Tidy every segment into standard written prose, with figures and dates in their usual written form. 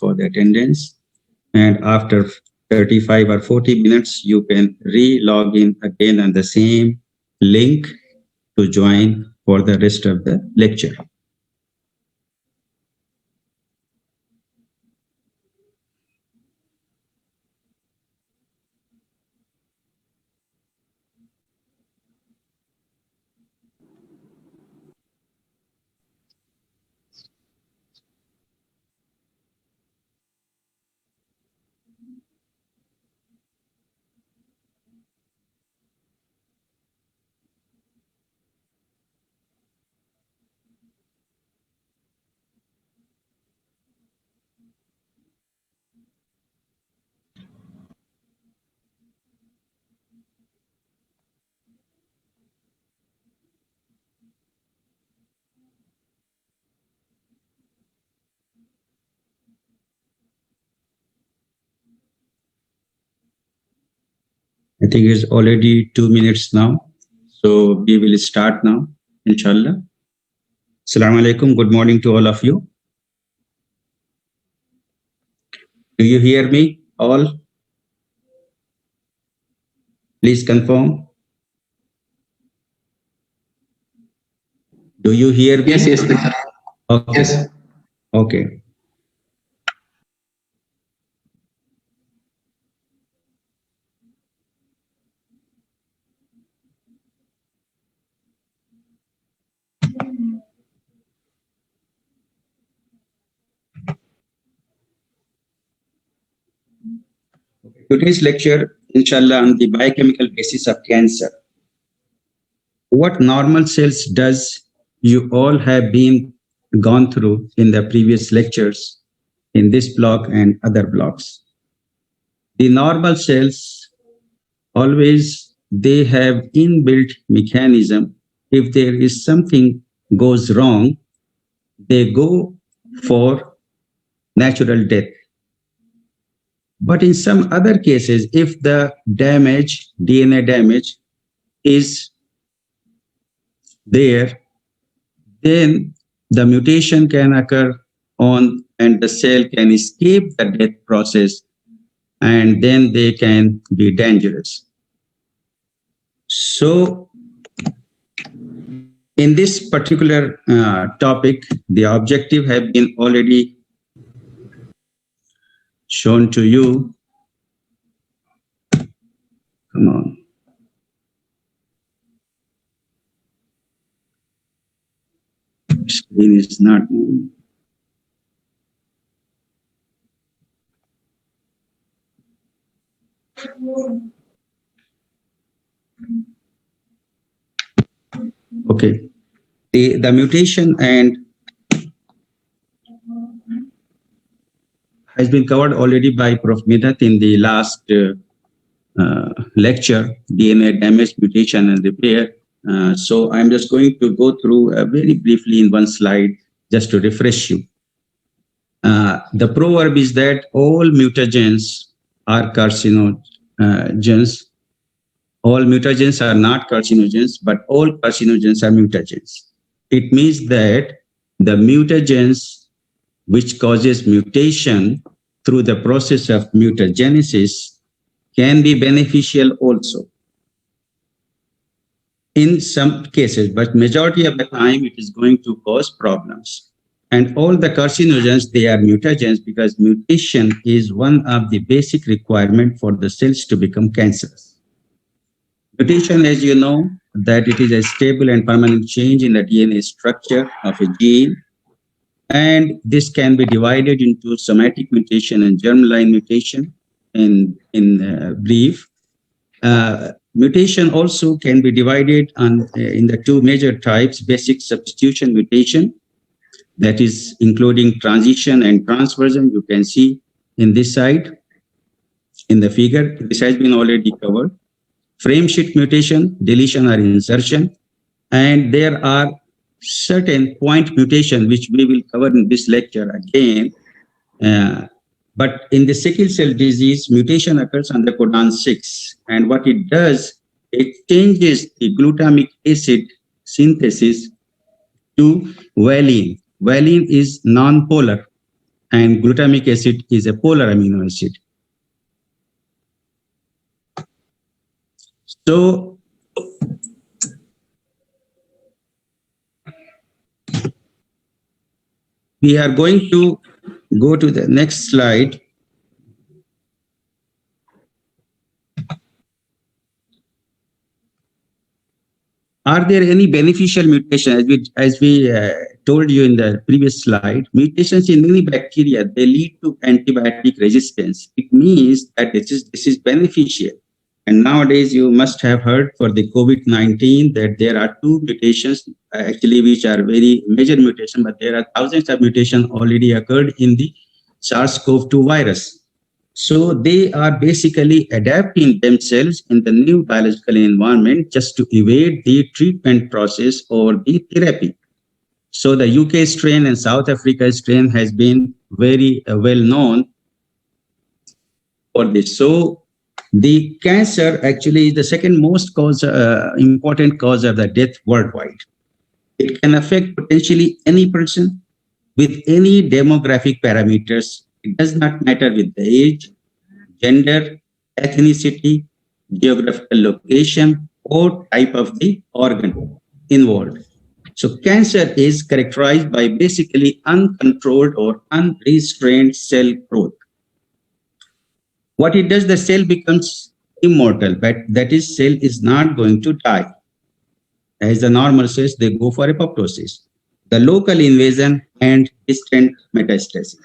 for the attendance. And after 35 or 40 minutes, you can re-log in again on the same link to join for the rest of the lecture. I think it's already 2 minutes now. So we will start now, inshallah. Assalamu alaikum. Good morning to all of you. Do you hear me all? Please confirm. Do you hear me? Yes, Okay. yes. Okay. Today's lecture, inshallah, on the biochemical basis of cancer. What normal cells does, you all have been gone through in the previous lectures in this block and other blocks. The normal cells always, they have inbuilt mechanism. If there is something goes wrong, they go for natural death. But in some other cases, if the damage, DNA damage is there, then the mutation can occur on and the cell can escape the death process and then they can be dangerous. So in this particular topic, the objective have been already shown to you. Come on. Screen is not moving. Okay. The mutation and has been covered already by Prof. Midhat in the last lecture, DNA damage, mutation, and repair. So I'm just going to go through very briefly in one slide just to refresh you. The proverb is that all mutagens are carcinogens. All mutagens are not carcinogens, but all carcinogens are mutagens. It means that the mutagens which causes mutation through the process of mutagenesis can be beneficial also. In some cases, but majority of the time it is going to cause problems. And all the carcinogens, they are mutagens because mutation is one of the basic requirements for the cells to become cancerous. Mutation, as you know, that it is a stable and permanent change in the DNA structure of a gene. And this can be divided into somatic mutation and germline mutation in brief. Mutation also can be divided in the two major types, basic substitution mutation, that is including transition and transversion. You can see in this side, in the figure, this has been already covered. Frame shift mutation, deletion or insertion, and there are certain point mutation, which we will cover in this lecture again. But in the sickle cell disease, mutation occurs on the codon 6. And what it does, it changes the glutamic acid synthesis to valine. Valine is non-polar. and glutamic acid is a polar amino acid. So we are going to go to the next slide. Are there any beneficial mutations? As we told you in the previous slide, mutations in any bacteria, they lead to antibiotic resistance. It means that this is beneficial. And nowadays, you must have heard for the COVID-19 that there are two mutations, actually, which are very major mutations, but there are thousands of mutations already occurred in the SARS-CoV-2 virus. So they are basically adapting themselves in the new biological environment just to evade the treatment process or the therapy. So the UK strain and South Africa strain has been very well known for this. So the cancer actually is the second most important cause of the death worldwide. It can affect potentially any person with any demographic parameters. It does not matter with the age, gender, ethnicity, geographical location, or type of the organ involved. So cancer is characterized by basically uncontrolled or unrestrained cell growth. What it does, the cell becomes immortal, but that is, cell is not going to die. As the normal cells, they go for apoptosis, the local invasion and distant metastasis.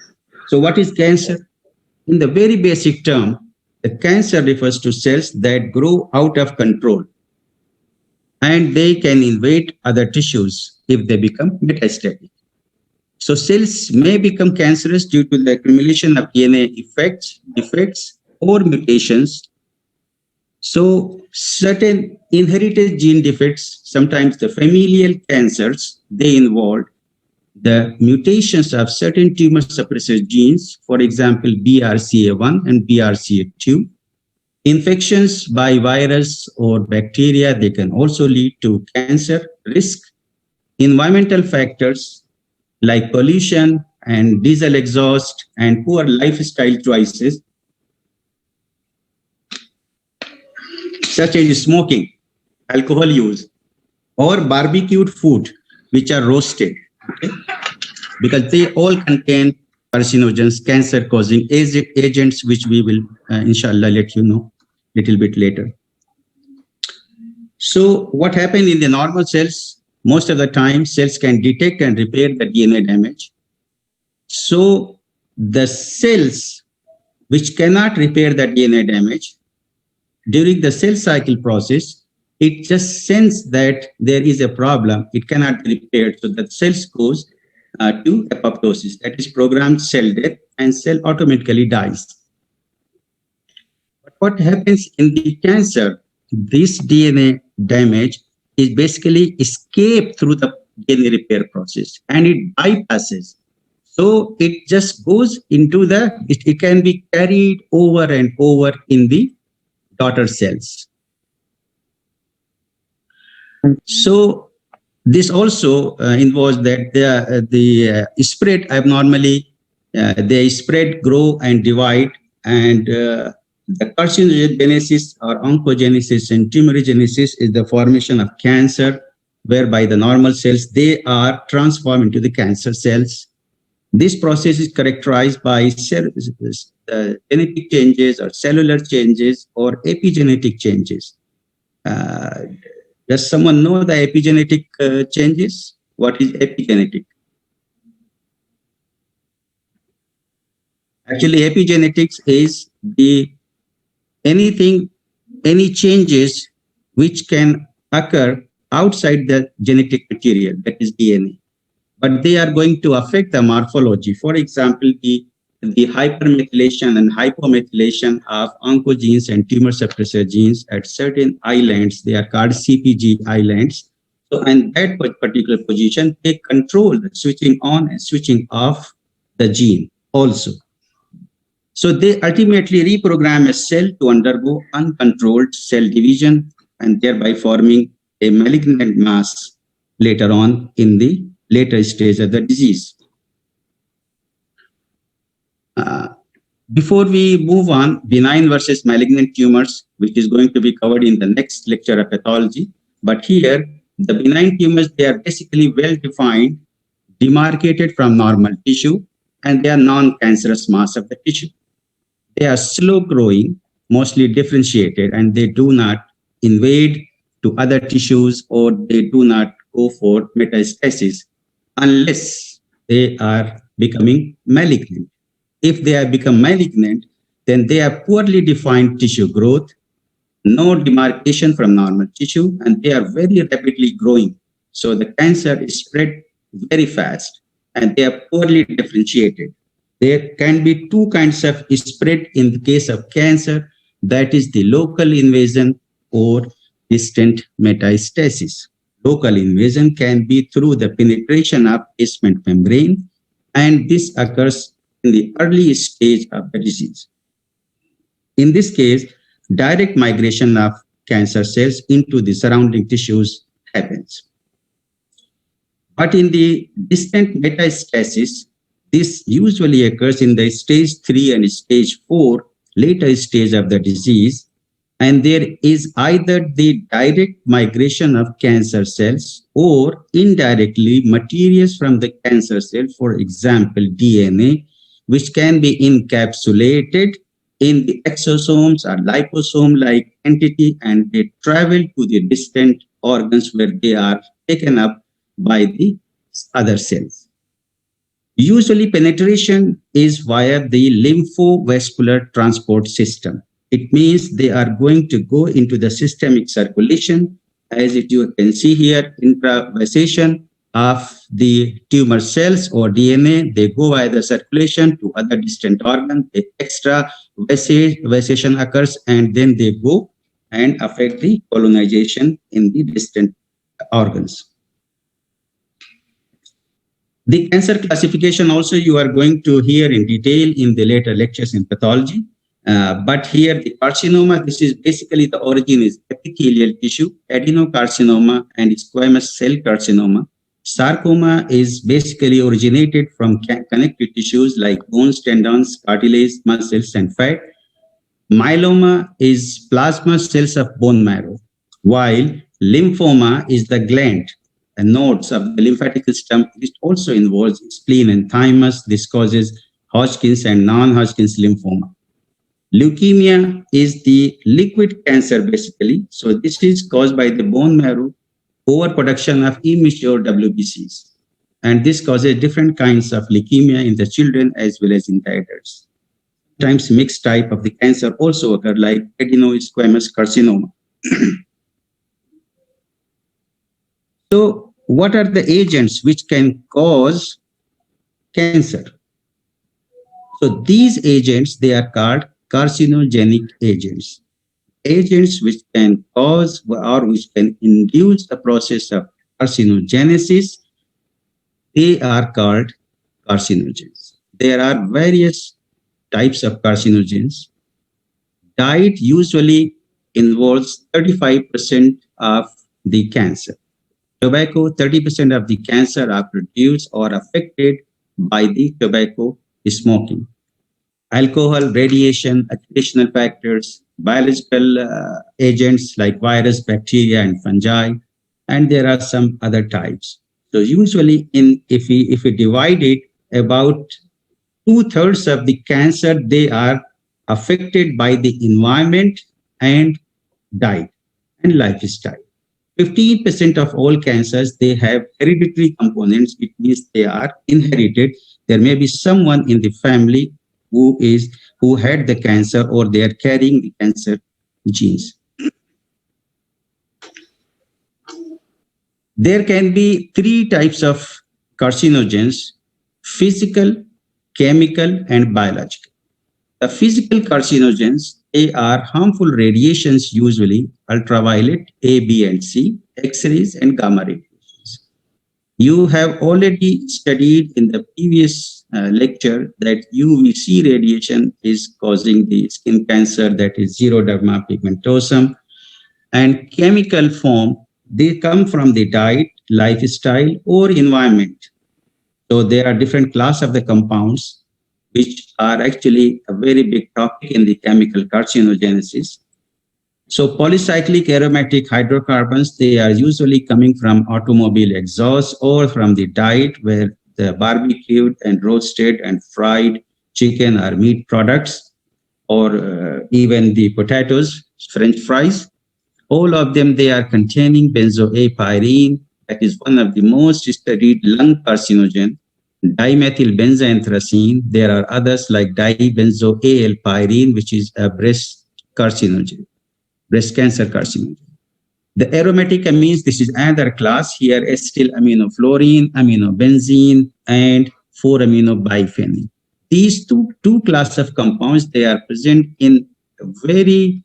So what is cancer? In the very basic term, the cancer refers to cells that grow out of control, and they can invade other tissues if they become metastatic. So cells may become cancerous due to the accumulation of DNA defects, or mutations. So certain inherited gene defects, sometimes the familial cancers, they involve the mutations of certain tumor suppressor genes, for example, BRCA1 and BRCA2. Infections by virus or bacteria, they can also lead to cancer risk. Environmental factors like pollution and diesel exhaust and poor lifestyle choices, such as smoking, alcohol use, or barbecued food, which are roasted, okay? Because they all contain carcinogens, cancer-causing agents, which we will, inshallah, let you know a little bit later. So what happened in the normal cells, most of the time, cells can detect and repair the DNA damage. So the cells which cannot repair the DNA damage, during the cell cycle process, it just senses that there is a problem, it cannot be repaired, so that cells goes to apoptosis, that is programmed cell death, and cell automatically dies. But what happens in the cancer, this DNA damage is basically escaped through the DNA repair process, and it bypasses. So it just goes into it can be carried over and over in the daughter cells. So this also involves that the spread abnormally, they spread, grow, and divide, and the carcinogenesis or oncogenesis and tumorigenesis is the formation of cancer, whereby the normal cells, they are transformed into the cancer cells. This process is characterized by genetic changes or cellular changes or epigenetic changes. Does someone know the epigenetic changes? What is epigenetic? Actually, epigenetics is any changes which can occur outside the genetic material, that is DNA. But they are going to affect the morphology. For example, the hypermethylation and hypomethylation of oncogenes and tumor suppressor genes at certain islands, they are called CPG islands. So in that particular position, they control the switching on and switching off the gene also. So they ultimately reprogram a cell to undergo uncontrolled cell division and thereby forming a malignant mass later on in the later stage of the disease. Before we move on, benign versus malignant tumors, which is going to be covered in the next lecture of pathology. But here, the benign tumors, they are basically well-defined, demarcated from normal tissue, and they are non-cancerous mass of the tissue. They are slow-growing, mostly differentiated, and they do not invade to other tissues or they do not go for metastasis unless they are becoming malignant. If they have become malignant, then they have poorly defined tissue growth, no demarcation from normal tissue, and they are very rapidly growing. So the cancer is spread very fast and they are poorly differentiated. There can be two kinds of spread in the case of cancer, that is the local invasion or distant metastasis. Local invasion can be through the penetration of basement membrane, and this occurs in the early stage of the disease. In this case, direct migration of cancer cells into the surrounding tissues happens. But in the distant metastasis, this usually occurs in the stage 3 and stage 4, later stage of the disease, and there is either the direct migration of cancer cells or indirectly materials from the cancer cell, for example, DNA, which can be encapsulated in the exosomes or liposome-like entity, and they travel to the distant organs where they are taken up by the other cells. Usually penetration is via the lymphovascular transport system. It means they are going to go into the systemic circulation, as you can see here, intravasation of the tumor cells or DNA. They go via the circulation to other distant organs. The extra vasation occurs, and then they go and affect the colonization in the distant organs. The cancer classification also you are going to hear in detail in the later lectures in pathology. But here the carcinoma, this is basically the origin is epithelial tissue, adenocarcinoma and squamous cell carcinoma. Sarcoma is basically originated from connective tissues like bones, tendons, cartilage, muscles, and fat. Myeloma is plasma cells of bone marrow, while lymphoma is the gland and nodes of the lymphatic system. It also involves spleen and thymus. This causes Hodgkin's and non-Hodgkin's lymphoma. Leukemia is the liquid cancer, basically. So this is caused by the bone marrow overproduction of immature WBCs. And this causes different kinds of leukemia in the children as well as in the adults. Sometimes mixed type of the cancer also occur, like adenosquamous carcinoma. So what are the agents which can cause cancer? So these agents, they are called carcinogenic agents. Agents which can cause or which can induce the process of carcinogenesis, they are called carcinogens. There are various types of carcinogens. Diet usually involves 35% of the cancer. Tobacco, 30% of the cancer are produced or affected by the tobacco smoking. Alcohol, radiation, occupational factors, biological agents like virus, bacteria, and fungi, and there are some other types. So usually, if we divide it, about 2/3 of the cancer, they are affected by the environment and diet and lifestyle. 15% of all cancers, they have hereditary components. It means they are inherited. There may be someone in the family who had the cancer, or they are carrying the cancer genes. There can be 3 types of carcinogens: physical, chemical, and biological. The physical carcinogens, they are harmful radiations, usually ultraviolet, A, B, and C, X-rays, and gamma radiations. You have already studied in the previous lecture that UVC radiation is causing the skin cancer, that is xeroderma pigmentosum. And chemical form, they come from the diet, lifestyle, or environment. So there are different class of the compounds which are actually a very big topic in the chemical carcinogenesis. So polycyclic aromatic hydrocarbons, they are usually coming from automobile exhaust or from the diet where the barbecued and roasted and fried chicken or meat products, or even the potatoes, French fries. All of them, they are containing benzoapyrene, that is one of the most studied lung carcinogen, dimethylbenzoanthracene. There are others like dibenzoalpyrene, which is a breast carcinogen, breast cancer carcinogen. The aromatic amines, this is another class here, acetyl-aminofluorine, aminobenzene, and 4-aminobiphenyl. These two classes of compounds, they are present in very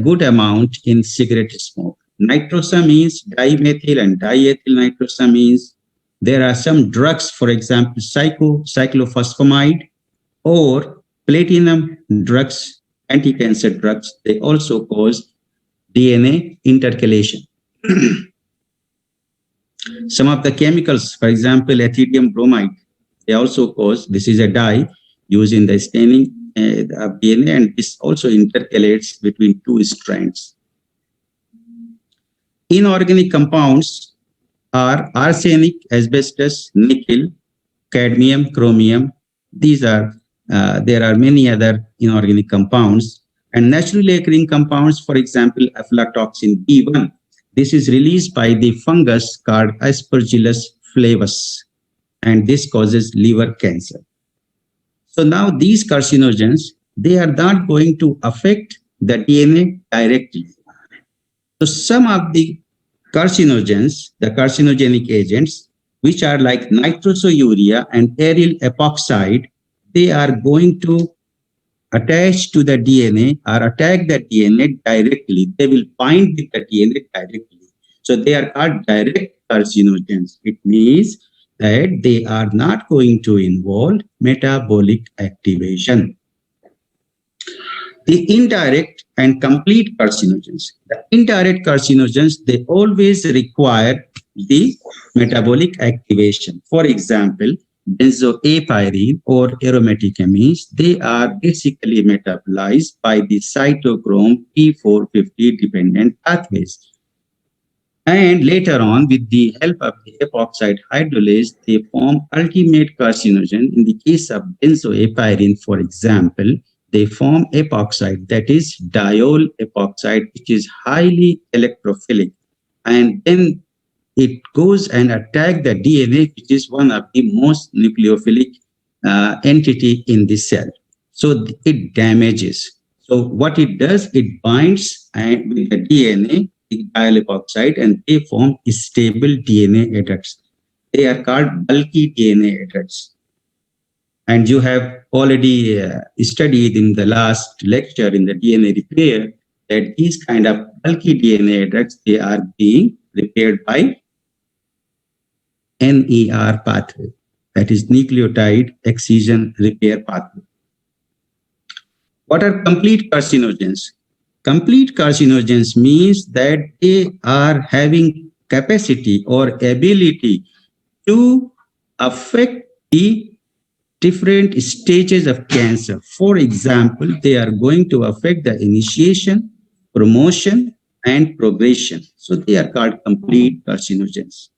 good amount in cigarette smoke. Nitrosamines, dimethyl and diethyl nitrosamines. There are some drugs, for example, cyclophosphamide or platinum drugs, anti-cancer drugs. They also cause DNA intercalation. Some of the chemicals, for example, ethidium bromide, they also cause, this is a dye used in the staining of DNA, and this also intercalates between two strands. Inorganic compounds are arsenic, asbestos, nickel, cadmium, chromium. These are, there are many other inorganic compounds. And naturally occurring compounds, for example, aflatoxin B1. This is released by the fungus called Aspergillus flavus, and this causes liver cancer. So now these carcinogens, they are not going to affect the DNA directly. So some of the carcinogens, the carcinogenic agents, which are like nitrosourea and aryl epoxide, they are going to attach to the DNA or attack the DNA directly. They will bind with the DNA directly. So they are called direct carcinogens. It means that they are not going to involve metabolic activation. The indirect and complete carcinogens. The indirect carcinogens, they always require the metabolic activation. For example, benzoapyrene or aromatic amines, they are basically metabolized by the cytochrome P450 dependent pathways. And later on, with the help of the epoxide hydrolase, they form ultimate carcinogen. In the case of benzoapyrene, for example, they form epoxide, that is diol epoxide, which is highly electrophilic. And then it goes and attack the DNA, which is one of the most nucleophilic entity in the cell. So it damages. So what it does, it binds and with the DNA, diol epoxide, and they form stable DNA adducts. They are called bulky DNA adducts. And you have already studied in the last lecture in the DNA repair that these kind of bulky DNA adducts, they are being repaired by NER pathway, that is nucleotide excision repair pathway. What are complete carcinogens? Complete carcinogens means that they are having capacity or ability to affect the different stages of cancer. For example, they are going to affect the initiation, promotion, and progression. So they are called complete carcinogens.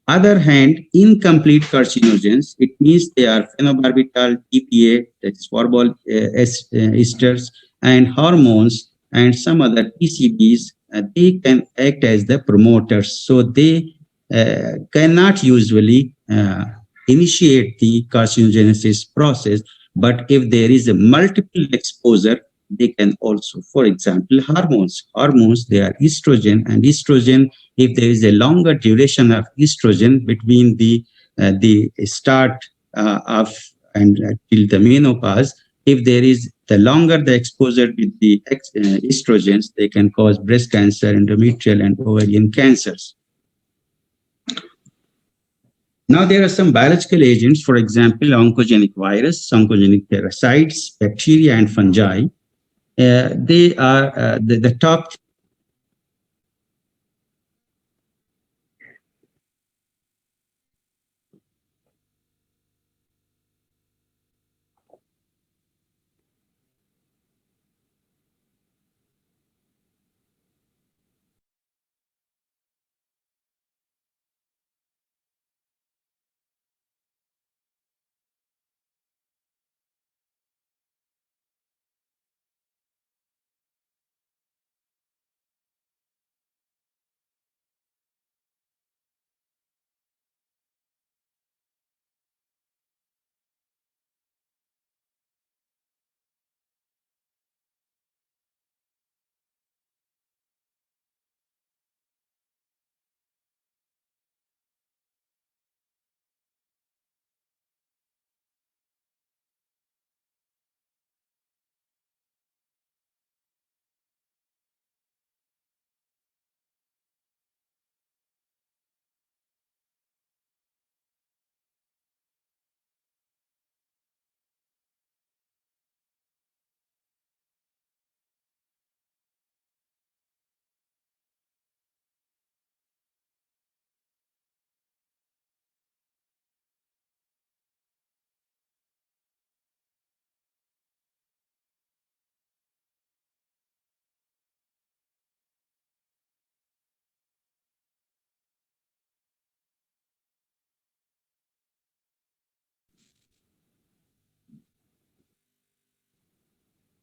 Other hand, incomplete carcinogens, it means they are phenobarbital, TPA, that is phorbol esters, and hormones, and some other PCBs, they can act as the promoters. So they cannot usually initiate the carcinogenesis process, but if there is a multiple exposure, they can also, for example, hormones. Hormones, they are estrogen, and estrogen, if there is a longer duration of estrogen between the start of and till the menopause, if there is the longer the exposure with the estrogens, they can cause breast cancer, endometrial, and ovarian cancers. Now, there are some biological agents, for example, oncogenic virus, oncogenic parasites, bacteria, and fungi. They are the top.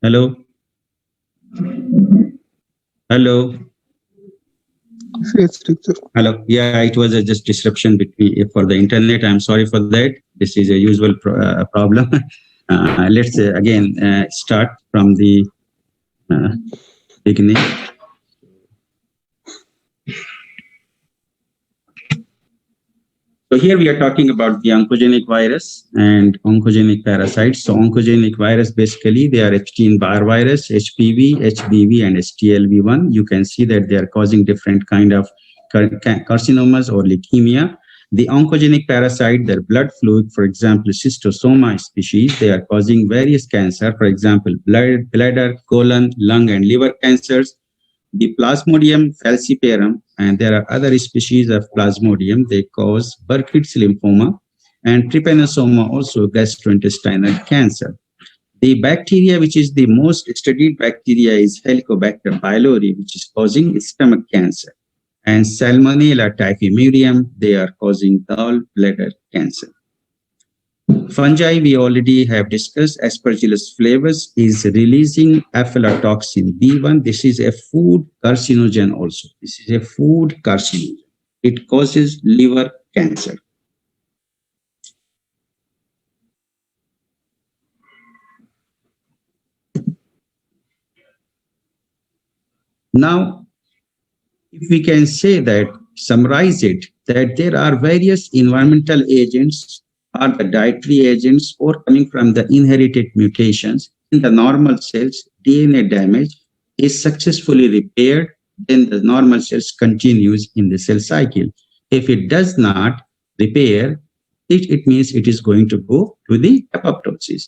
Hello? Hello? Yes, teacher. Hello? Yeah, it was a just disruption between for the internet. I'm sorry for that. This is a usual problem. Let's again start from the uh, beginning. So here we are talking about the oncogenic virus and oncogenic parasites. So oncogenic virus, basically they are Epstein-Barr virus, HPV, HBV, and STLV1. You can see that they are causing different kind of carcinomas or leukemia. The oncogenic parasite, their blood fluid, for example, schistosoma species, they are causing various cancer, for example, bladder, colon, lung, and liver cancers. The Plasmodium falciparum, and there are other species of Plasmodium, they cause Burkitt's lymphoma, and trypanosoma, also gastrointestinal cancer. The bacteria which is the most studied bacteria is Helicobacter pylori, which is causing stomach cancer. And Salmonella typhimurium, they are causing gallbladder cancer. Fungi, we already have discussed. Aspergillus flavus is releasing aflatoxin B1. This is a food carcinogen also. This is a food carcinogen. It causes liver cancer. Now, if we can say that, summarize it, that there are various environmental agents or the dietary agents or coming from the inherited mutations in the normal cells, DNA damage is successfully repaired, then the normal cells continues in the cell cycle. If it does not repair, it means it is going to go to the apoptosis.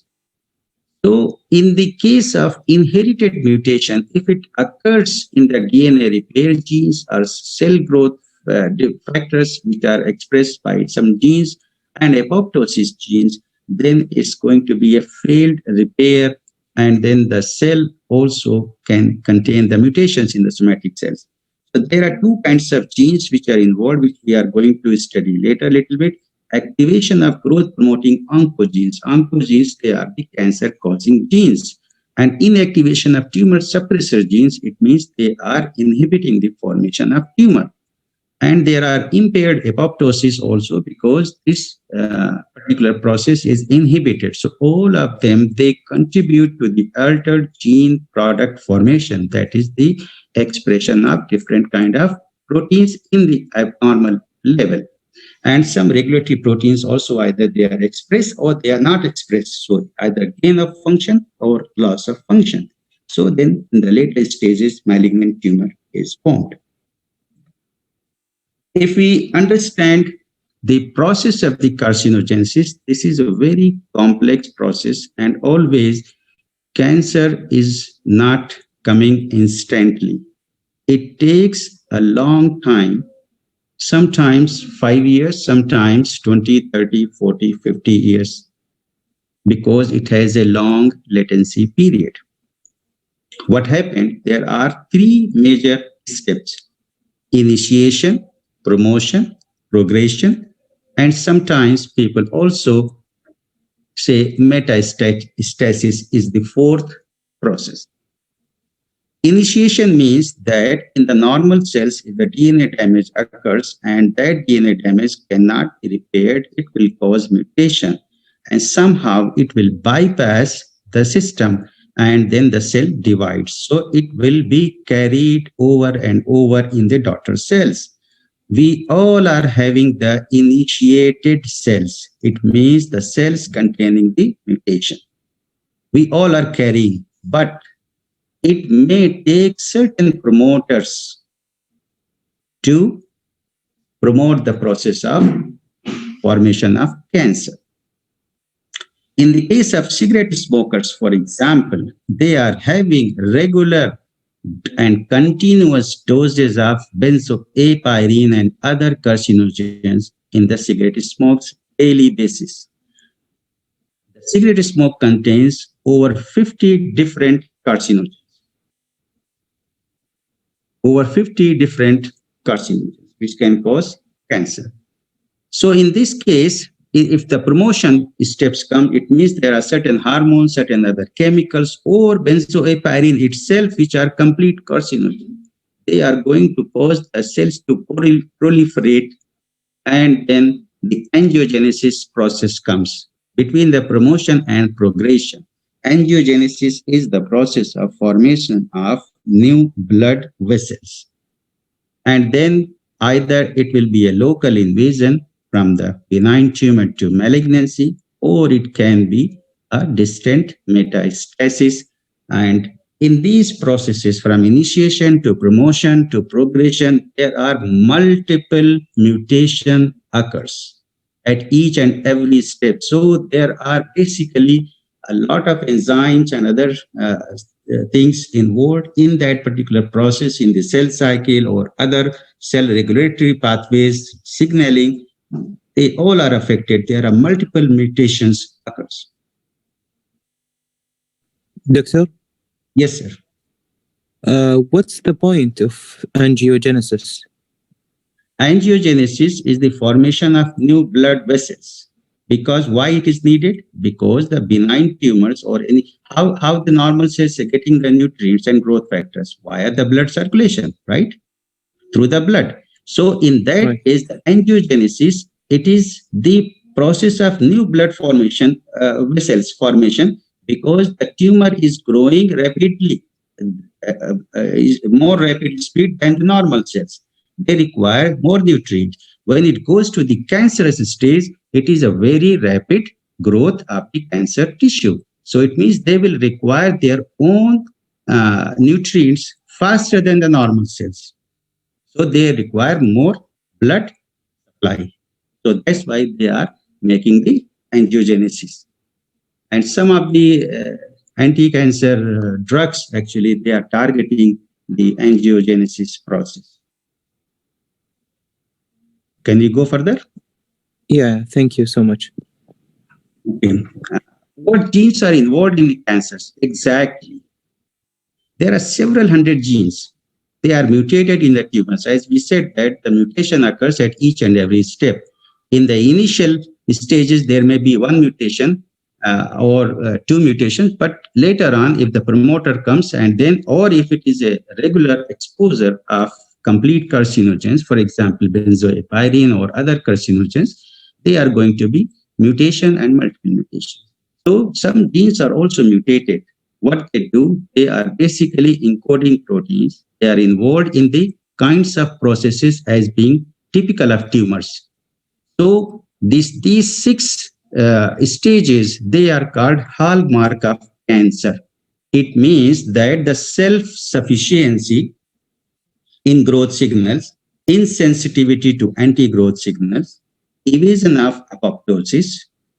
So in the case of inherited mutation, if it occurs in the DNA repair genes or cell growth factors which are expressed by some genes and apoptosis genes, then it's going to be a failed repair, and then the cell also can contain the mutations in the somatic cells. So there are two kinds of genes which are involved, which we are going to study later a little bit. Activation of growth promoting oncogenes. Oncogenes, they are the cancer causing genes. And inactivation of tumor suppressor genes, it means they are inhibiting the formation of tumor. And there are impaired apoptosis also, because this particular process is inhibited. So all of them, they contribute to the altered gene product formation. That is the expression of different kind of proteins in the abnormal level. And some regulatory proteins also, either they are expressed or they are not expressed. So either gain of function or loss of function. So then in the later stages, malignant tumor is formed. If we understand the process of the carcinogenesis, this is a very complex process, and always cancer is not coming instantly. It takes a long time, sometimes 5 years, sometimes 20, 30, 40, 50 years, because it has a long latency period. What happened? There are three major steps: initiation, promotion, progression, and sometimes people also say metastasis is the fourth process. Initiation means that in the normal cells, if the DNA damage occurs and that DNA damage cannot be repaired, it will cause mutation, and somehow it will bypass the system, and then the cell divides. So it will be carried over and over in the daughter cells. We all are having the initiated cells. It means the cells containing the mutation. We all are carrying, but it may take certain promoters to promote the process of formation of cancer. In the case of cigarette smokers, for example, they are having regular and continuous doses of benzoapyrene and other carcinogens in the cigarette smokes daily basis. The cigarette smoke contains over 50 different carcinogens. Over 50 different carcinogens which can cause cancer. So in this case, if the promotion steps come, it means there are certain hormones, certain other chemicals, or benzoapirin itself, which are complete carcinogen. They are going to cause the cells to proliferate, and then the angiogenesis process comes between the promotion and progression. Angiogenesis is the process of formation of new blood vessels. And then either it will be a local invasion from the benign tumor to malignancy, or it can be a distant metastasis. And in these processes, from initiation to promotion to progression, there are multiple mutation occurs at each and every step. So there are basically a lot of enzymes and other things involved in that particular process in the cell cycle or other cell regulatory pathways, signaling, they all are affected. There are multiple mutations occurs. Doctor, Yes, sir. what's the point of angiogenesis? Angiogenesis is the formation of new blood vessels. Because why it is needed? Because the benign tumors or any, how the normal cells are getting the nutrients and growth factors via the blood circulation, right? Through the blood. So in that Right. case, the angiogenesis, it is the process of new blood formation, vessels formation, because the tumor is growing rapidly, is more rapid speed than the normal cells. They require more nutrients. When it goes to the cancerous stage, it is a very rapid growth of the cancer tissue. So it means they will require their own nutrients faster than the normal cells. So they require more blood supply. So that's why they are making the angiogenesis. And some of the anti-cancer drugs, actually, they are targeting the angiogenesis process. Can we go further? Yeah, thank you so much. Okay. What genes are involved in the cancers? Exactly. There are several hundred genes. They are mutated in the tumors. As we said, that the mutation occurs at each and every step. In the initial stages, there may be one mutation or two mutations, but later on, if the promoter comes and then, or if it is a regular exposure of complete carcinogens, for example, benzoapirin or other carcinogens, they are going to be mutation and multiple mutations. So some genes are also mutated. What they do, they are basically encoding proteins. They are involved in the kinds of processes as being typical of tumors. So these six stages, they are called hallmark of cancer. It means that the self-sufficiency in growth signals, insensitivity to anti-growth signals, evasion of apoptosis,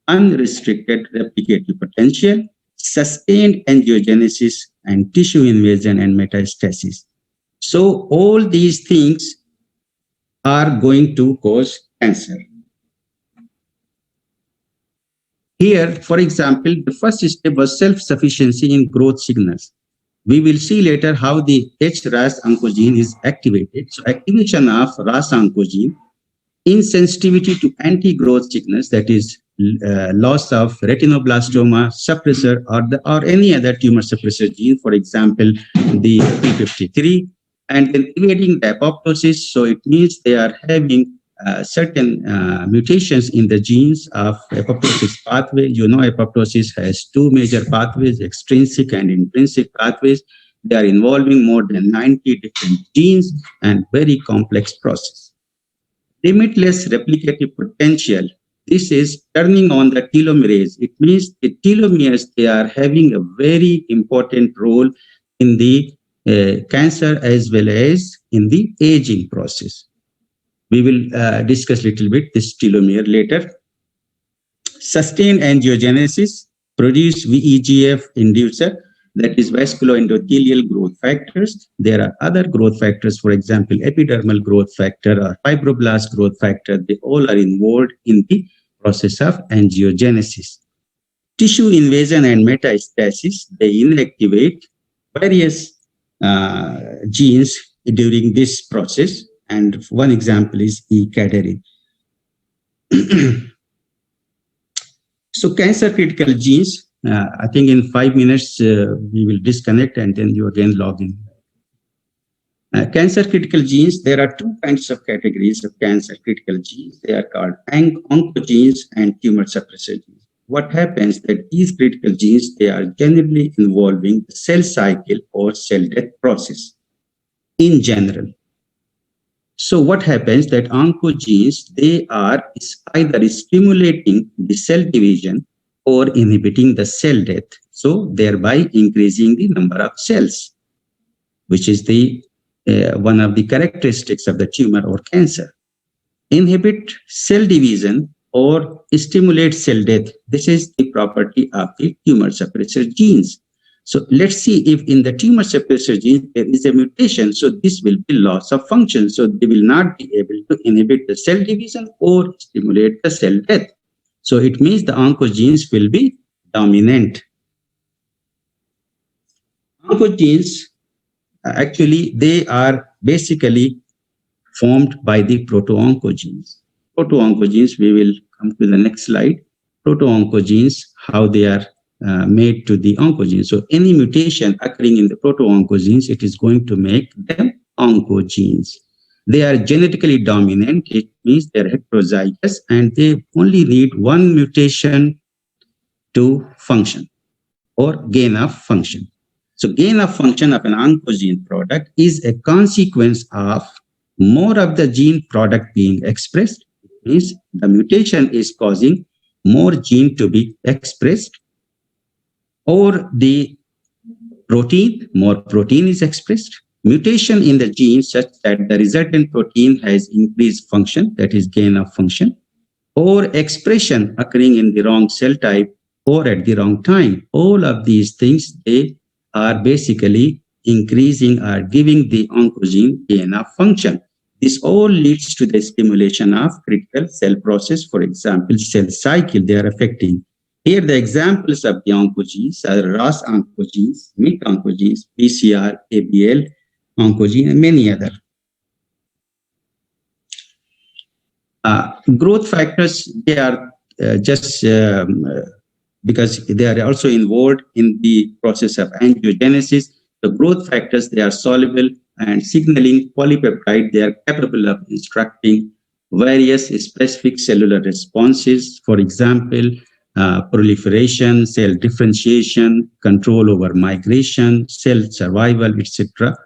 unrestricted replicative potential, sustained angiogenesis, and tissue invasion and metastasis. So all these things are going to cause cancer. Here, for example, the first step was self-sufficiency in growth signals. We will see later how the HRAS oncogene is activated. So activation of RAS oncogene, insensitivity to anti-growth signals, that is loss of retinoblastoma suppressor or any other tumor suppressor gene, for example, the p53, and then evading the apoptosis. So it means they are having certain mutations in the genes of apoptosis pathway. You know, apoptosis has two major pathways, extrinsic and intrinsic pathways. They are involving more than 90 different genes and very complex process. Limitless replicative potential. This is turning on the telomerase. It means the telomeres, they are having a very important role in the cancer as well as in the aging process. We will discuss a little bit this telomere later. Sustained angiogenesis, produce VEGF inducer, that is vasculoendothelial growth factors. There are other growth factors, for example, epidermal growth factor or fibroblast growth factor. They all are involved in the process of angiogenesis. Tissue invasion and metastasis, they inactivate various genes during this process. And one example is E-cadherin. So cancer critical genes, I think in 5 minutes, we will disconnect and then you again log in. Cancer critical genes, there are two kinds of categories of cancer critical genes. They are called oncogenes and tumor suppressor genes. What happens that these critical genes, they are generally involving the cell cycle or cell death process in general. So what happens that oncogenes, they are either stimulating the cell division or inhibiting the cell death. So thereby increasing the number of cells, which is the one of the characteristics of the tumor or cancer. Inhibit cell division or stimulate cell death. This is the property of the tumor suppressor genes. So let's see if in the tumor suppressor gene there is a mutation. So this will be loss of function. So they will not be able to inhibit the cell division or stimulate the cell death. So it means the oncogenes will be dominant. Oncogenes, actually, they are basically formed by the proto-oncogenes. Proto-oncogenes, we will come to the next slide. Proto-oncogenes, how they are made to the oncogenes. So any mutation occurring in the proto-oncogenes, it is going to make them oncogenes. They are genetically dominant. It means they're heterozygous and they only need one mutation to function or gain of function. So gain of function of an oncogene product is a consequence of more of the gene product being expressed. It means the mutation is causing more gene to be expressed, or the protein, more protein is expressed. Mutation in the gene such that the resultant protein has increased function, that is gain of function, or expression occurring in the wrong cell type or at the wrong time. All of these things, they are basically increasing or giving the oncogene gain of function. This all leads to the stimulation of critical cell process. For example, cell cycle, they are affecting. Here, the examples of the oncogenes are RAS oncogenes, MYC oncogenes, PCR, ABL oncogene, and many other. Growth factors, they are just because they are also involved in the process of angiogenesis. The growth factors, they are soluble and signaling polypeptide. They are capable of instructing various specific cellular responses. For example, proliferation, cell differentiation, control over migration, cell survival, etc.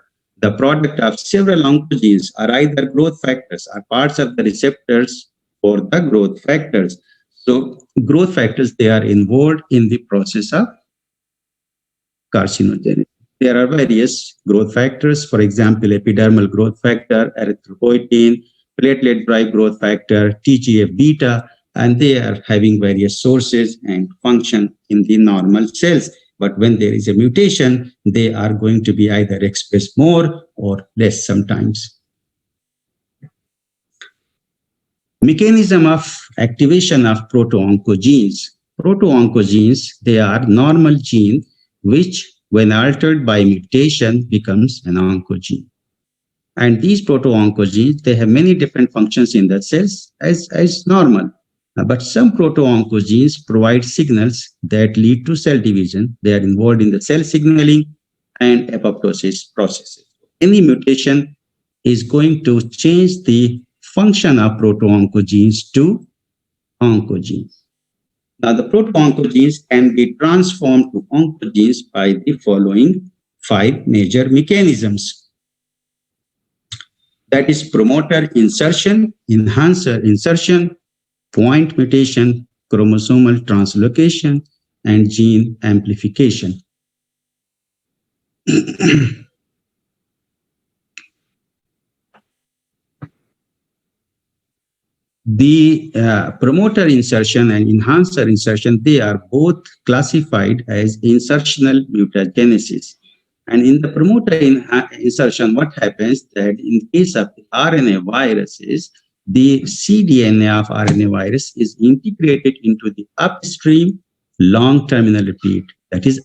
The product of several oncogenes are either growth factors or parts of the receptors for the growth factors. So growth factors, they are involved in the process of carcinogenesis. There are various growth factors, for example, epidermal growth factor, erythropoietin, platelet-derived growth factor, TGF-beta, and they are having various sources and function in the normal cells. But when there is a mutation, they are going to be either expressed more or less sometimes. Mechanism of activation of proto-oncogenes. Proto-oncogenes, they are normal gene which, when altered by mutation, becomes an oncogene. And these proto-oncogenes, they have many different functions in the cells as normal. But some proto-oncogenes provide signals that lead to cell division. They are involved in the cell signaling and apoptosis processes. Any mutation is going to change the function of proto-oncogenes to oncogenes. Now, the proto-oncogenes can be transformed to oncogenes by the following 5 major mechanisms. That is promoter insertion, enhancer insertion, point mutation, chromosomal translocation, and gene amplification. The promoter insertion and enhancer insertion, they are both classified as insertional mutagenesis. And in the promoter insertion, what happens that in case of the RNA viruses, the cDNA of RNA virus is integrated into the upstream long terminal repeat, that is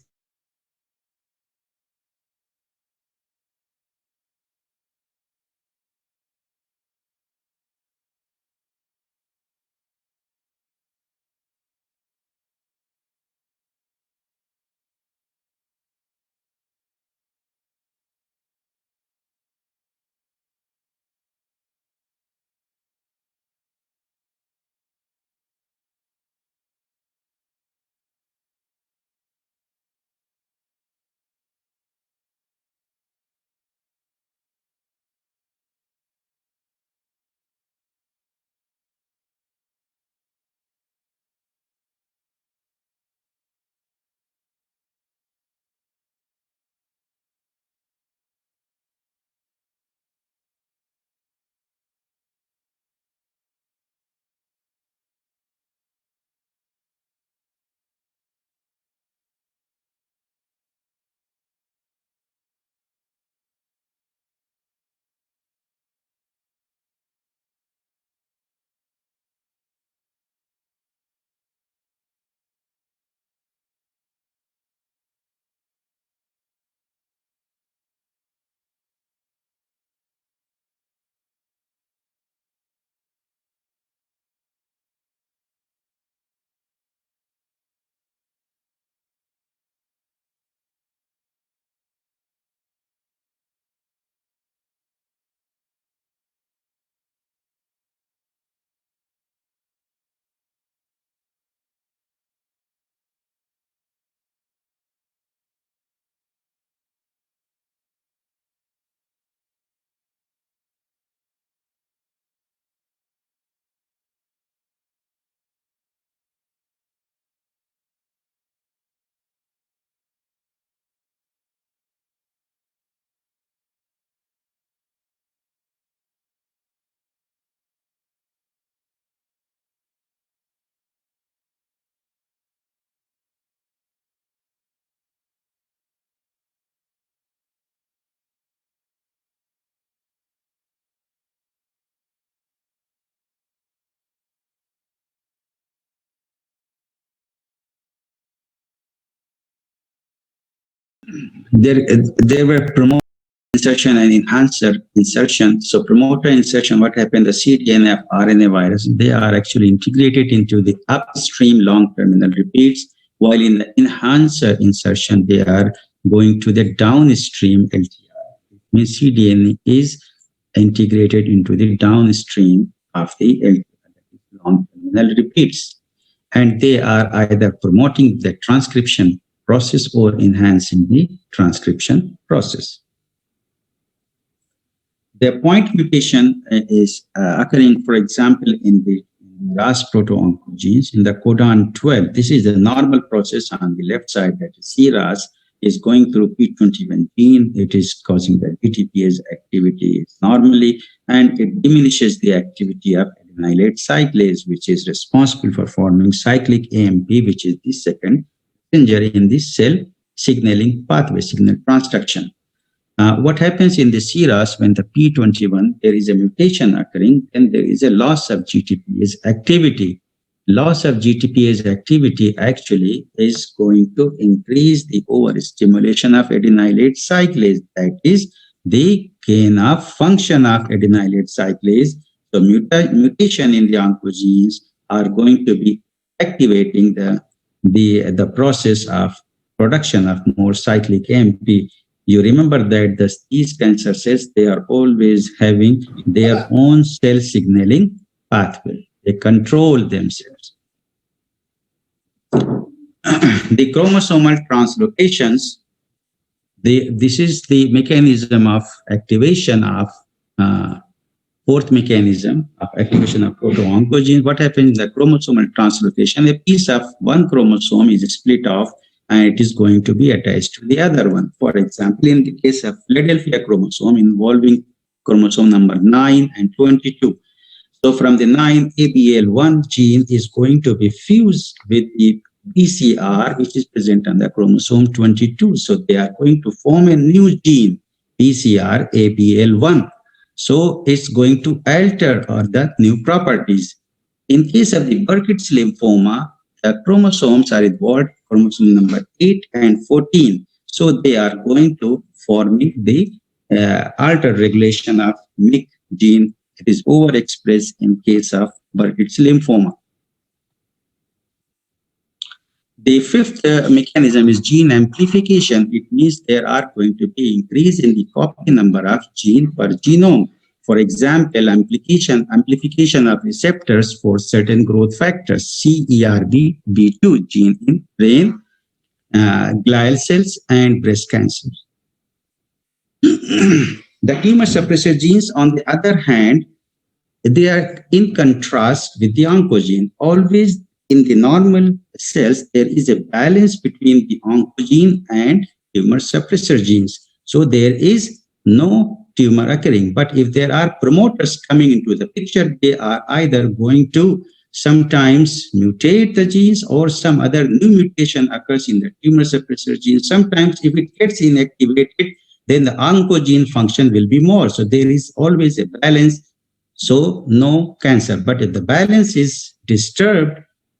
there were promoter insertion and enhancer insertion. So promoter insertion, what happened, the cDNF RNA virus, they are actually integrated into the upstream long terminal repeats, while in the enhancer insertion, they are going to the downstream LTR. It means cDNA is integrated into the downstream of the LTR, long terminal repeats. And they are either promoting the transcription process or enhancing the transcription process. The point mutation is occurring, for example, in the RAS proto-oncogenes in the codon 12. This is the normal process on the left side, that is CRAS is going through P21 gene. It is causing the GTPase activity normally, and it diminishes the activity of adenylate cyclase, which is responsible for forming cyclic AMP, which is the second messenger in the cell signaling pathway, signal transduction. What happens in the CRAS when the P21, there is a mutation occurring, and there is a loss of GTPase activity. Loss of GTPase activity actually is going to increase the overstimulation of adenylate cyclase. That is the gain of function of adenylate cyclase. So mutation in the oncogenes are going to be activating the process of production of more cyclic AMP. You remember that these cancer cells, they are always having their own cell signaling pathway. They control themselves. The chromosomal translocations, this is the mechanism of activation of fourth mechanism of activation of proto-oncogenes. What happens in the chromosomal translocation? A piece of one chromosome is split off and it is going to be attached to the other one. For example, in the case of Philadelphia chromosome involving chromosome number 9 and 22. So from the 9, ABL1 gene is going to be fused with the BCR, which is present on the chromosome 22. So they are going to form a new gene, BCR ABL1. So it's going to alter or the new properties. In case of the Burkitt's lymphoma, the chromosomes are involved, chromosome number 8 and 14. So they are going to form the altered regulation of MYC gene. It is overexpressed in case of Burkitt's lymphoma. The fifth mechanism is gene amplification. It means there are going to be increase in the copy number of gene per genome. For example, amplification of receptors for certain growth factors, CERB-B2 gene in brain, glial cells, and breast cancer. The tumor suppressor genes, on the other hand, they are in contrast with the oncogene. Always in the normal cells, there is a balance between the oncogene and tumor suppressor genes. So there is no tumor occurring. But if there are promoters coming into the picture, they are either going to sometimes mutate the genes or some other new mutation occurs in the tumor suppressor gene. Sometimes if it gets inactivated, then the oncogene function will be more. So there is always a balance. So no cancer. But if the balance is disturbed,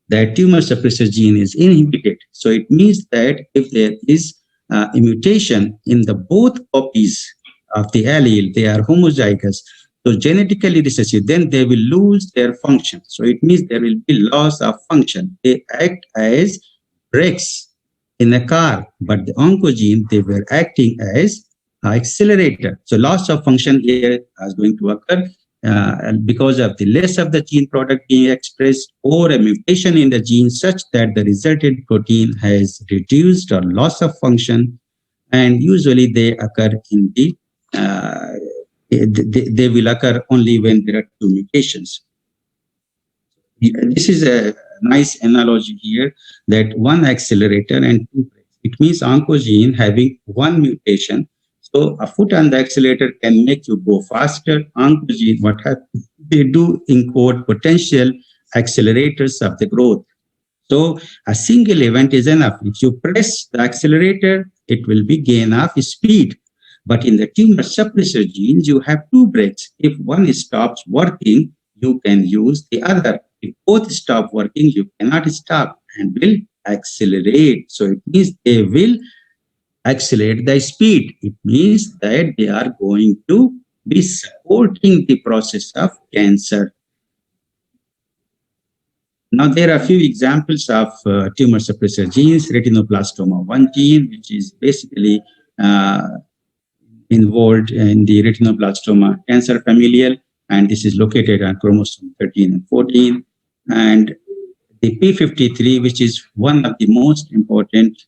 the tumor suppressor gene is inhibited. So it means that if there is a mutation in the both copies of the allele, they are homozygous, so genetically recessive, then they will lose their function. So it means there will be loss of function. They act as brakes in a car, but the oncogene, they were acting as accelerator. So loss of function here is going to occur because of the less of the gene product being expressed or a mutation in the gene such that the resultant protein has reduced or loss of function, and usually they occur in the they will occur only when there are two mutations. This is a nice analogy here, that one accelerator and two brakes. It means oncogene having one mutation. So a foot on the accelerator can make you go faster. Oncogene, what happens? They do encode potential accelerators of the growth. So a single event is enough. If you press the accelerator, it will be gain of speed. But in the tumor suppressor genes, you have two brakes. If one stops working, you can use the other. If both stop working, you cannot stop and will accelerate. So it means they will accelerate the speed. It means that they are going to be supporting the process of cancer. Now, there are a few examples of tumor suppressor genes. Retinoblastoma 1 gene, which is basically involved in the retinoblastoma cancer familial, and this is located on chromosome 13 and 14. And the P53, which is one of the most important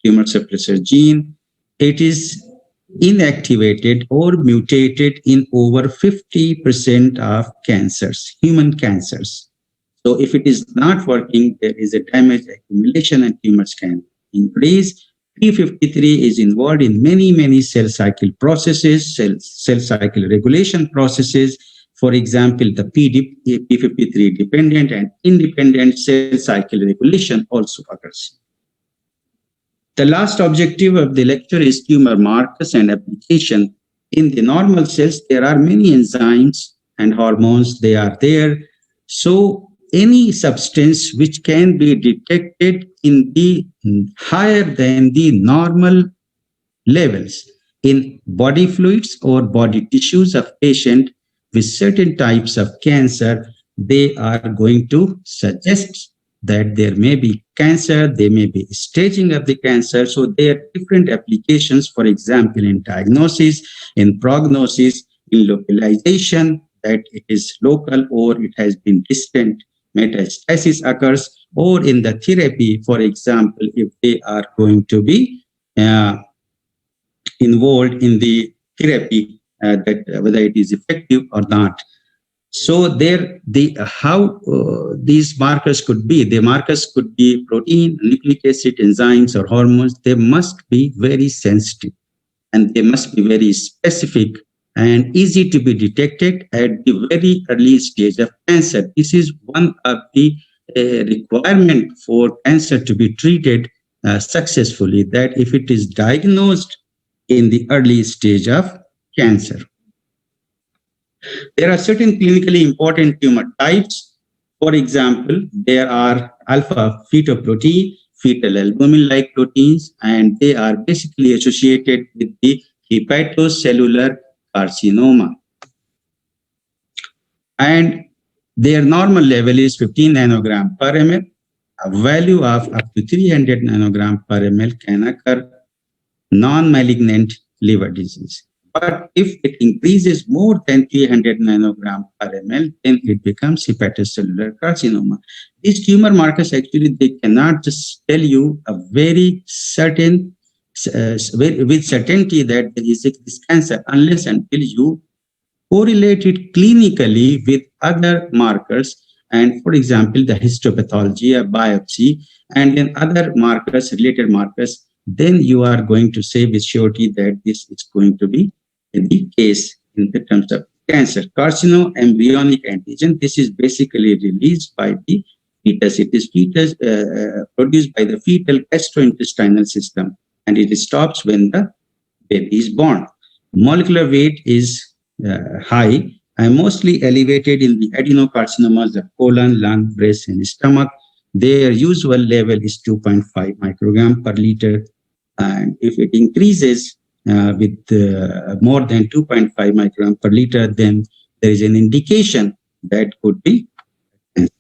tumor suppressor gene, it is inactivated or mutated in over 50% of cancers, human cancers. So if it is not working, there is a damage accumulation and tumors can increase. P53 is involved in many cell cycle processes, cell cycle regulation processes. For example, the P53 dependent and independent cell cycle regulation also occurs. The last objective of the lecture is tumor markers and application. In the normal cells, there are many enzymes and hormones, they are there. So any substance which can be detected in the higher than the normal levels in body fluids or body tissues of patient with certain types of cancer, they are going to suggest that there may be cancer, there may be staging of the cancer. So there are different applications, for example, in diagnosis, in prognosis, in localization, that it is local or it has been distant, metastasis occurs, or in the therapy, for example, if they are going to be involved in the therapy, that whether it is effective or not. So there, these markers could be, the markers could be protein, nucleic acid, enzymes, or hormones. They must be very sensitive and they must be very specific and easy to be detected at the very early stage of cancer. This is one of the requirement for cancer to be treated successfully, that if it is diagnosed in the early stage of cancer. There are certain clinically important tumor types. For example, there are alpha fetoprotein, fetal albumin-like proteins, and they are basically associated with the hepatocellular carcinoma. And their normal level is 15 nanogram per ml. A value of up to 300 nanogram per ml can occur non-malignant liver disease. But if it increases more than 300 nanogram per ml, then it becomes hepatocellular carcinoma. These tumor markers, actually, they cannot just tell you a very certain, with certainty that there is this cancer, unless until you correlate it clinically with other markers. And for example, the histopathology, a biopsy, and then other markers, related markers, then you are going to say with surety that this is going to be the case in the terms of cancer. Carcinoembryonic antigen, this is basically released by the fetus. It is produced by the fetal gastrointestinal system, and it stops when the baby is born. Molecular weight is high and mostly elevated in the adenocarcinomas of colon, lung, breast, and stomach. Their usual level is 2.5 microgram per liter. And if it increases with more than 2.5 microgram per liter, then there is an indication that could be cancer.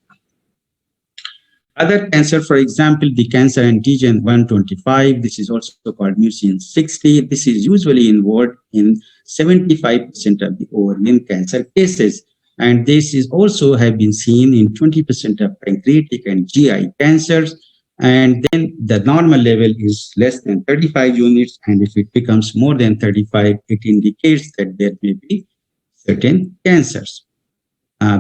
Other cancer, for example, the cancer antigen 125, this is also called mucin 60. This is usually involved in 75% of the ovarian cancer cases. And this is also have been seen in 20% of pancreatic and GI cancers. And then the normal level is less than 35 units. And if it becomes more than 35, it indicates that there may be certain cancers.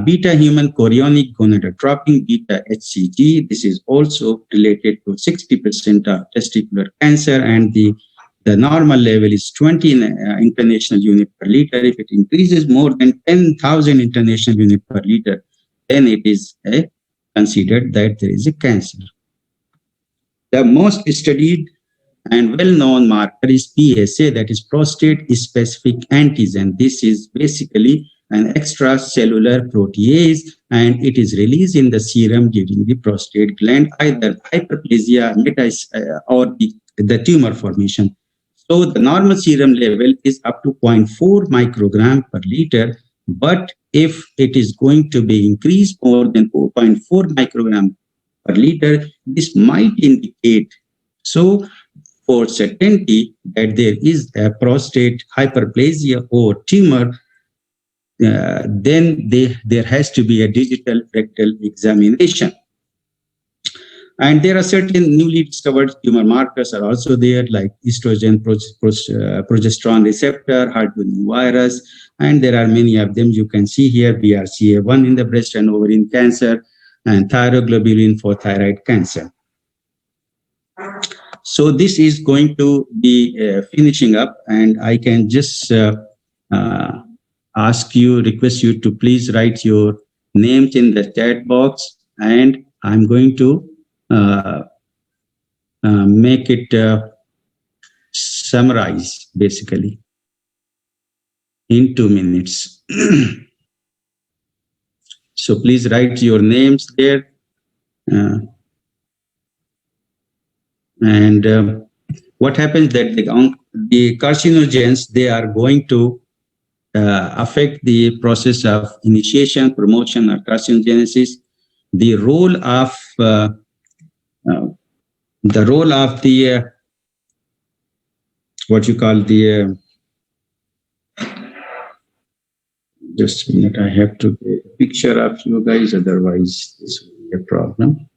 Beta human chorionic gonadotropin, beta HCG, this is also related to 60% of testicular cancer. And the normal level is 20 international unit per liter. If it increases more than 10,000 international unit per liter, then it is considered that there is a cancer. The most studied and well-known marker is PSA, that is prostate-specific antigen. This is basically an extracellular protease, and it is released in the serum during the prostate gland, either hyperplasia or the tumor formation. So the normal serum level is up to 0.4 microgram per liter, but if it is going to be increased more than 0.4 microgram per liter, this might indicate so for certainty that there is a prostate hyperplasia or tumor. Then there has to be a digital rectal examination. And there are certain newly discovered tumor markers are also there, like estrogen, progesterone receptor, HER2 virus, and there are many of them. You can see here BRCA1 in the breast and ovarian cancer, and thyroglobulin for thyroid cancer. So this is going to be finishing up, and I can just request you to please write your names in the chat box, and I'm going to make it summarize basically in 2 minutes. So please write your names there. What happens that the carcinogens, they are going to affect the process of initiation, promotion, or carcinogenesis. The role of the what you call the just a minute, I have to get a picture of you guys, otherwise this will be a problem.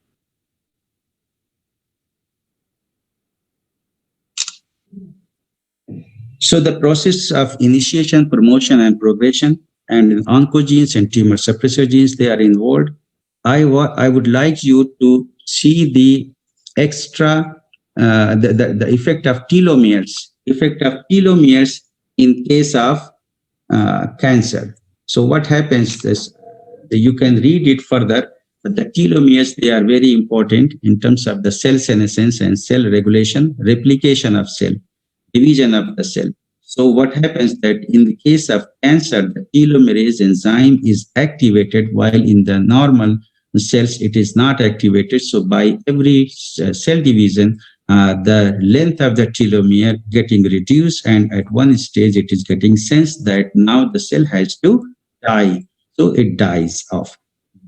So the process of initiation, promotion, and progression, and oncogenes and tumor suppressor genes, they are involved. I would like you to see the extra, the effect of telomeres in case of cancer. So what happens is, you can read it further, but the telomeres, they are very important in terms of the cell senescence and cell regulation, replication of cell, division of the cell. So what happens that in the case of cancer, the telomerase enzyme is activated, while in the normal cells, it is not activated. So by every cell division, the length of the telomere getting reduced, and at one stage it is getting sensed that now the cell has to die. So it dies off.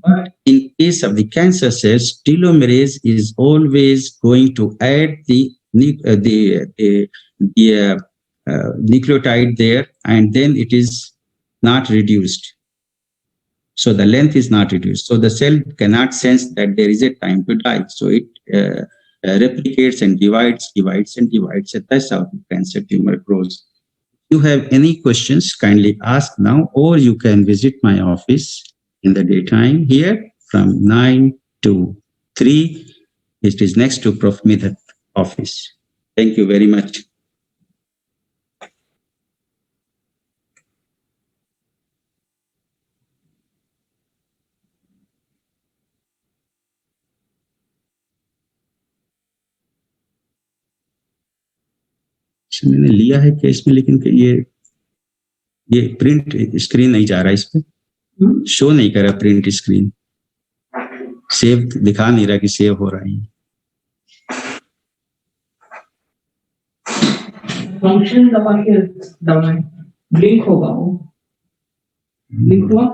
But in case of the cancer cells, telomerase is always going to add the nucleotide there, and then it is not reduced. So the length is not reduced. So the cell cannot sense that there is a time to die. So it replicates and divides. And that's how the cancer tumor grows. If you have any questions, kindly ask now, or you can visit my office in the daytime here from 9 to 3. It is next to Prof. Midhat office. Thank you very much. मैंने लिया है क्या इसमें, लेकिन ये print screen नहीं जा रहा, इस पे शो नहीं कर रहा, प्रिंट स्क्रीन सेव दिखा नहीं रहा कि सेव हो रहा है. फंक्शन दबा के दबाएं, ब्लिंक होगा वो, ब्लिंक हुआ.